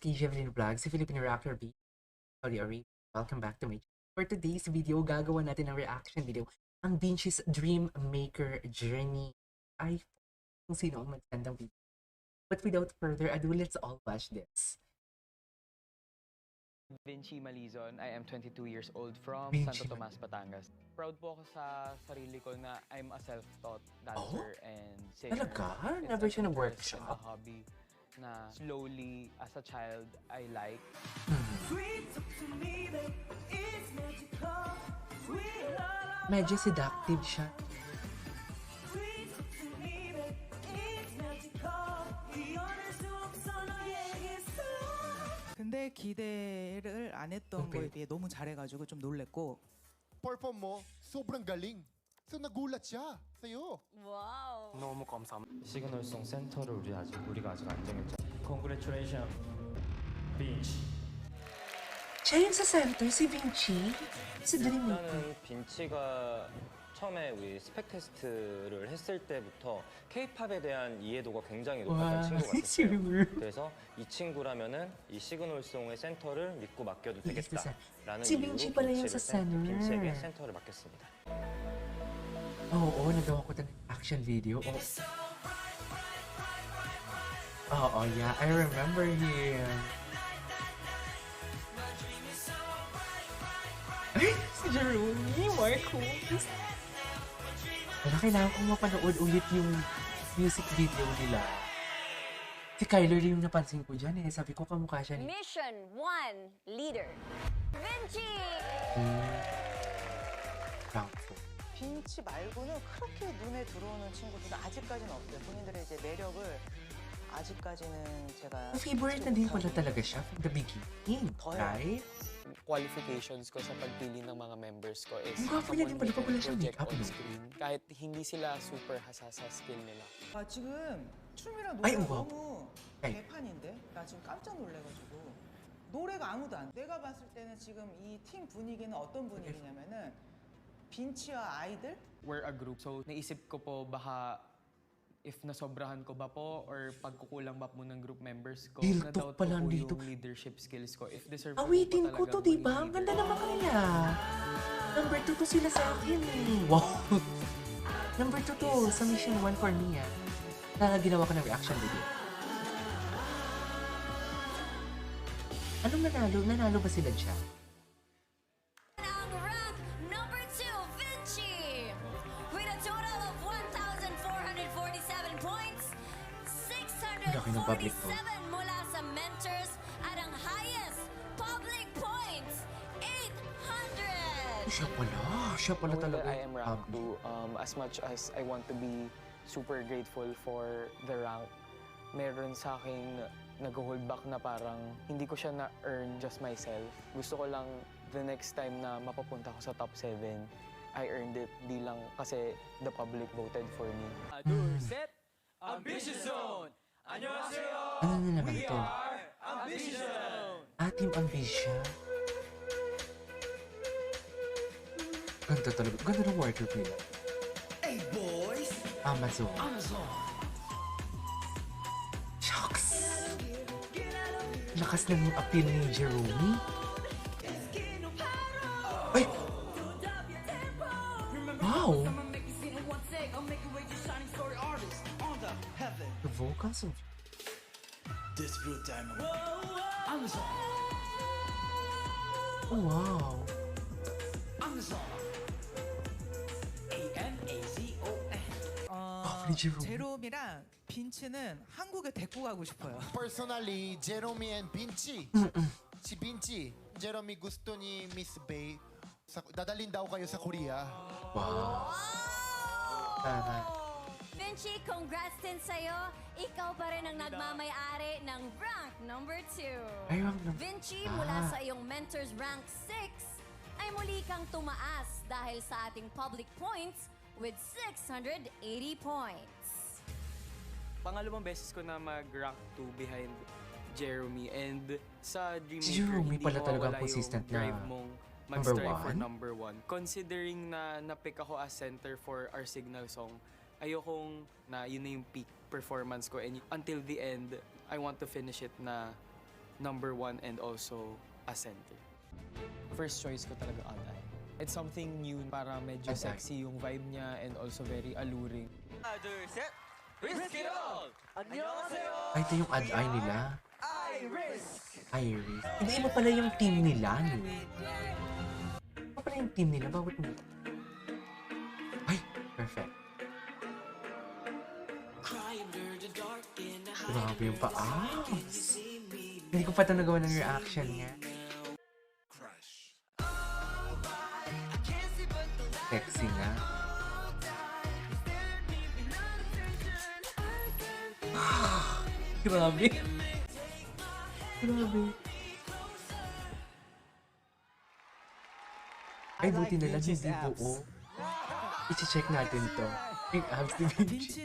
Vicky Jevelin Vlog, si Filipino rapper B. Saudi Arabia. Welcome back to my channel. For today's video, gagawa natin ng reaction video. Ang Vinci's Dream Maker Journey. Ay, kung sino ang mag-send ng video. But without further ado, let's all watch this. Vinci Malizon. I am 22 years old from Vinci Santo Tomas, Batangas. Proud po ako sa sarili ko na I'm a self-taught dancer and singer. Talaga? It's Never an siya interest nag-workshop? and a hobby na slowly, as a child, I like. Medyo seductive siya. 근데 기대를 안 했던 거에 비해 너무 잘해가지고 좀 놀랬고. perform mo, sobrang galing. So nagulat siya sa'yo. 와우. 너무 감사합니다. 시그널송 센터를 우리가 아직 안 정했죠. Congratulations, Vinci. Siya yung sa center, si Vinci. Si Dream Maker. 일단은 빈치가 처음에 우리 스펙 테스트를 했을 때부터 K-팝에 대한 이해도가 굉장히 높았던 와, 친구 같았어요. 지금을. 그래서 이 친구라면은 이 시그널송의 센터를 믿고 맡겨도 되겠다라는 Si Vinci pala yung sa center. 빈치에게 센터를 맡겼습니다. Oo, nagawa ko ng action video. Oh, yeah, I remember him. Ay, si Jerome Marcos. Wala, kailangan kong mapanood ulit yung music video nila. Si Kyler yung napansin ko dyan eh. Sabi ko, kamukha siya ni... Mission 1, leader. Vinci! Frankfurt. 빈치 말고는 그렇게 눈에 들어오는 친구들은 아직까지는 없어요. 본인들의 이제 매력을 아직까지는 제가 Favorite na din pala talaga siya from the beginning, right? Qualifications ko sa pagpili ng mga members ko is Ang gwapo niya din pala pag wala siyang project makeup, on no? screen. Kahit hindi sila super hasasa skill nila. 아 지금 춤이랑 아이, 노래가 우와. 너무 아이. 개판인데? 나 지금 깜짝 놀래가지고 노래가 아무도 안 돼. 내가 봤을 때는 지금 이 팀 분위기는 어떤 분위기냐면은 빈치와 아이들? We're a group, so naisip ko po baka if nasobrahan ko ba po or pagkukulang ba po ng group members ko, Real na talk doubt pala ko po dito. yung leadership skills ko. If deserve Awitin ko to, po talagang diba? Ang maging ganda leader. naman kaya. Number 2 to sila sa akin eh. Wow! Number 2 to sa Mission 1 for me ah. Na ginawa ko ng reaction video. Anong nanalo? Nanalo ba sila dyan? Ang rank number 2, Vinci! With a total of 1,447 points, Laki ng public vote. 647 mula sa mentors at ang highest public points, 800! Siya pala. Siya pala Knowing talaga. that I am rank 2, as much as I want to be super grateful for the rank, meron sa akin nag-hold back na parang hindi ko siya na-earn just myself. Gusto ko lang the next time na mapapunta ko sa top 7, I earned it di lang kasi the public voted for me. Set! Ambitious Zone! 안녕하세요! Ano na naman ito? Ambition! Team Ambition. Ganda talaga. Ganda ng worker nila. Hey boys! Amazon. Shucks! Lakas ng appeal ni Jerome. Ay! Wow! The vocals of... Oh, wow! 니 제롬. 제롬이랑 빈치는 한국에 데리고 가고 싶어요. Personally, Jeremy and Binchi. Si Binchi, Jeremy gusto ni Miss Bay. Dadalhin daw kayo sa Korea. Wow! Tara. Vinci, congrats din sa'yo. Ikaw pa rin ang nagmamayari ng rank number 2. Ay, rank number- Vinci, mula sa iyong mentors rank 6, ay muli kang tumaas dahil sa ating public points with 680 points. Pangalawang beses ko na mag-rank 2 behind Jeremy, and sa Dream Si Maker, Jeremy hindi pala talaga mawawala consistent yung drive na mong number mag-strive for one? number 1. Considering na na-pick ako as center for our signal song, ayokong na yun na yung peak performance ko, and until the end, I want to finish it na number 1 and also a center. First choice ko talaga Odd Eye. It's something new, para medyo Odd Eye. sexy yung vibe niya and also very alluring. Ay, ito yung Odd Eye nila. Iris. Hindi, iba pala yung team nila, no? Iba pala yung team nila. Bawat mo. Ay, perfect. Grabe yung paas. Hindi ko pa ito nagawa ng reaction niya. Sexy nga. Grabe. Grabe. Ay, buti na lang hindi buo. I-check natin to. Yung abs ni Vinci.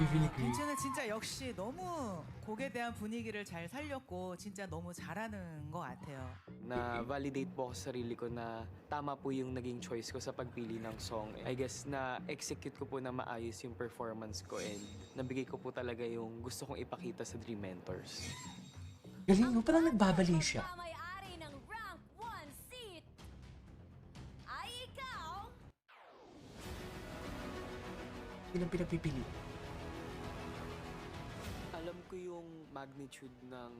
빈츠는 진짜 역시 너무 곡에 대한 분위기를 잘 살렸고 진짜 너무 잘하는 것 같아요. Na-validate po ako sa sarili ko na tama po yung naging choice ko sa pagpili ng song. I guess na-execute ko po na maayos yung performance ko and nabigay ko po talaga yung gusto kong ipakita sa Dream Mentors. Galing mo, parang nagbabali siya. May-ari ng rank 1 seat ay ikaw. Ilang pinapipili. Alam ko yung magnitude ng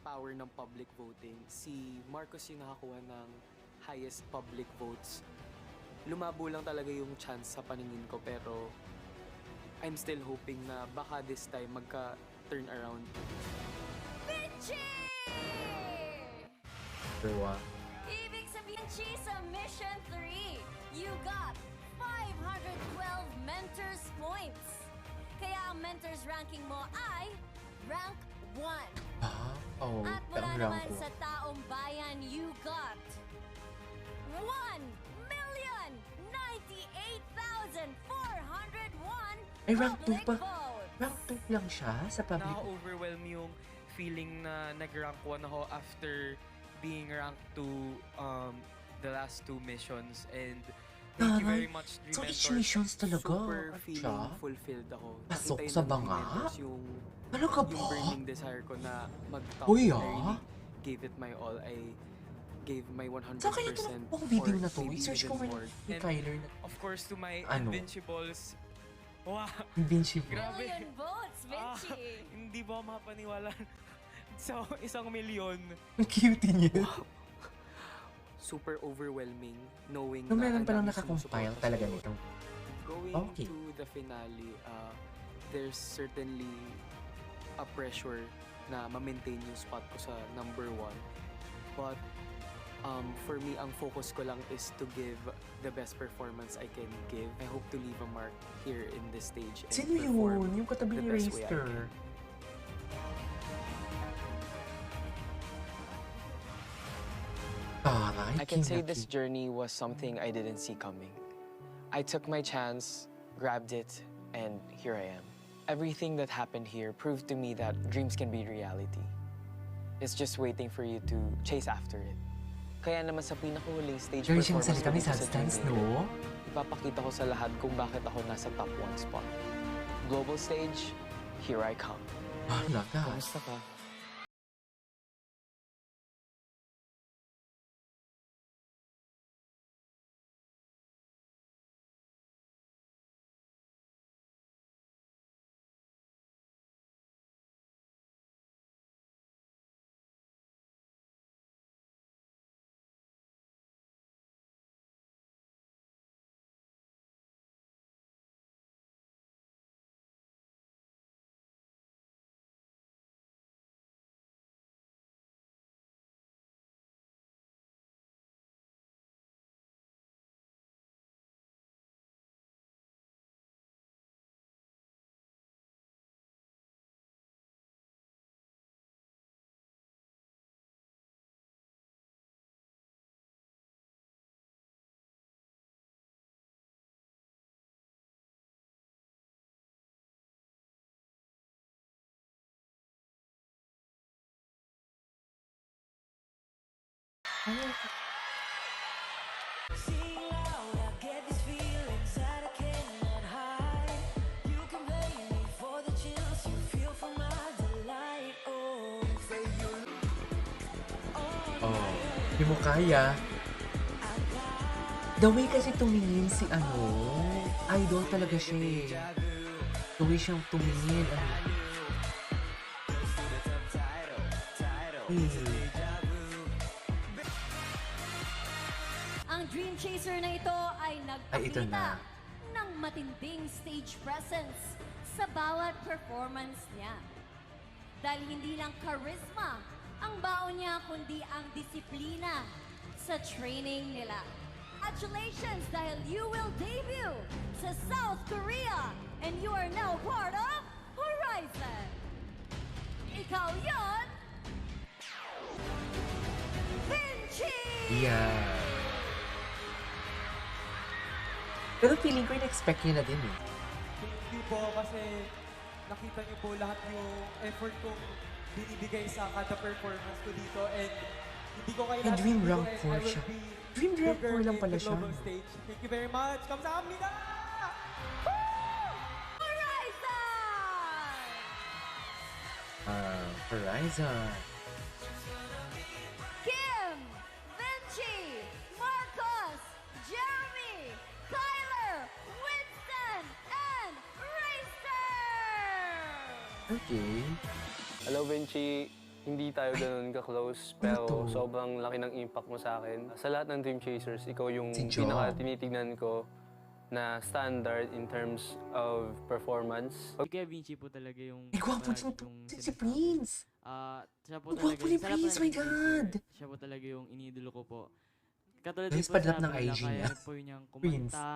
power ng public voting. Si Marcos yung nakakuha ng highest public votes. Lumabo lang talaga yung chance sa paningin ko pero I'm still hoping na baka this time magka-turn around. Vinci! Diba? Ibig sabihin, Vinci, sa Mission 3, you got 512 Mentors points. Kaya ang Mentors ranking mo ay rank 1. Ah, oh, At mula ang naman rank ko. sa Taong Bayan, you got 1,098,401 Ay, rank 2 public pa. votes. Rank 2 lang siya sa public. Nakaka-overwhelm yung feeling na nag-rank 1 ako after being ranked 2 the last 2 missions and thank you very much, Dream So, each Mentors. missions talaga. Super At feeling siya, fulfilled ako. pasok Nakita sa yun ng banga? Dream Mentors yung ano ka ba? yung burning desire ko na mag-top. Uy, I ah. really gave it my all. I gave my 100%. Saan kaya ito ng video or na to? maybe I-search even ko ngayon more. ni And- Kyler na Of course, to my Ano? Invincibles. Wow! Invincible. Grabe. Million votes, Vinci. Hindi ba mapaniwala sa 1,000,000? Ang cute niya. Super overwhelming knowing No, meron ang palang dami nakakompile sumusuporta talaga sa'yo. nito. Going Okay. to the finale, there's certainly a pressure na ma-maintain yung spot ko sa number 1. But for me, ang focus ko lang is to give the best performance I can give. I hope to leave a mark here in this stage and Sino perform yun? Yung katabi the ni best way I Raster. can. Taray, I can say this kinaki. journey was something I didn't see coming. I took my chance, grabbed it, and here I am. Everything that happened here proved to me that dreams can be reality. It's just waiting for you to chase after it. Kaya naman sa pinakahuling stage Grabe siyang performance salita, ko may dito sa substance, Dream Maker, no? ipapakita ko sa lahat kung bakit ako nasa top 1 spot. Global stage, here I come. Ah, lakas. Kamusta ka? Hindi mo kaya. The way kasi tumingin si idol talaga siya eh. The way siyang tumingin, Ang Dream Chaser na ito ay Ay, ito nagpakita na. ng matinding stage presence sa bawat performance niya. Dahil hindi lang charisma ang baon niya, kundi ang disiplina sa training nila. Congratulations dahil you will debut sa South Korea and you are now part of Horizon. Ikaw yon, Vinci! Yeah. Pero feeling ko in-expect niya na din eh. Hindi po kasi nakita niyo po lahat yung effort kong binibigay sa kada performance ko dito and hindi ko kailangan And Dream rank guys, 4 I will siya. be Dream rank bigger 4 lang in pala the siya. global stage. Thank you very much. Kamsahamnida! Horizon! Horizon. Kim, Vinci, Marcos, Jeremy, Kyler, Winston, and Racer! Okay. Hello, Vinci. Hindi tayo ganun ka-close, pero sobrang laki ng impact mo sa akin. Sa lahat ng Dream Chasers, ikaw yung Si John. pinaka-tinitignan ko na standard in terms of performance. Kaya Vinci po talaga yung... Ay, gwapo din to. Si Prince. Siya po Ang talaga... gwapo ni sa lahat Prince, ng my Dream Chaser, God! Siya po talaga yung inidolo ko po. Katulad Guys, din po padlap sa ng Abela, IG kaya niya. niya po niyang Prince. kumanta.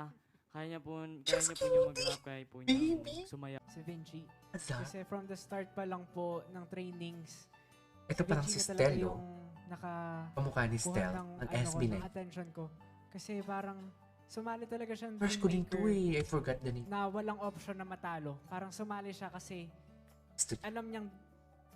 Kaya niya po Just niyang mag-rap, kaya po niyang baby. sumaya. Si Vinci. What's that? Kasi from the start pa lang po ng trainings, Ito parang si Vinci na talaga Stell, yung Kamukha ni Stell. ng, Ang SB ng na. attention ko. Kasi parang sumali talaga siya ng Crush ko din to eh. I forgot the name. na walang option na matalo. Parang sumali siya kasi alam niyang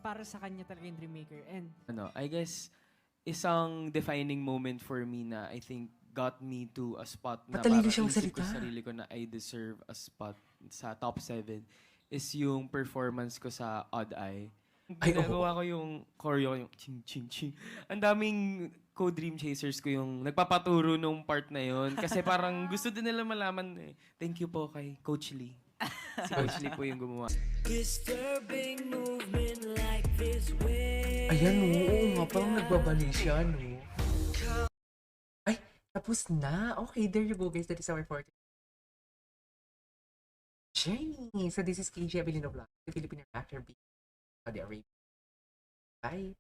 para sa kanya talaga yung Dreammaker. And I guess, isang defining moment for me na I think got me to a spot na Matalino parang siyang isip ko salita. sa sarili ko na I deserve a spot sa top 7 is yung performance ko sa Odd Eye. Ay, oo. Ginagawa ko yung choreo, yung ching ching ching. Ang daming co-Dream Chasers ko yung nagpapaturo nung part na yon kasi parang gusto din nila malaman eh. Thank you po kay Coach Lee. Si Coach Lee po yung gumawa. Ayan oo nga. Parang nagbabali siya no. Ay, tapos na. Okay, there you go guys. That is our 40. Jenny. So this is KJ Abilino Vlog, the Filipino actor, Saudi Arabia. Bye.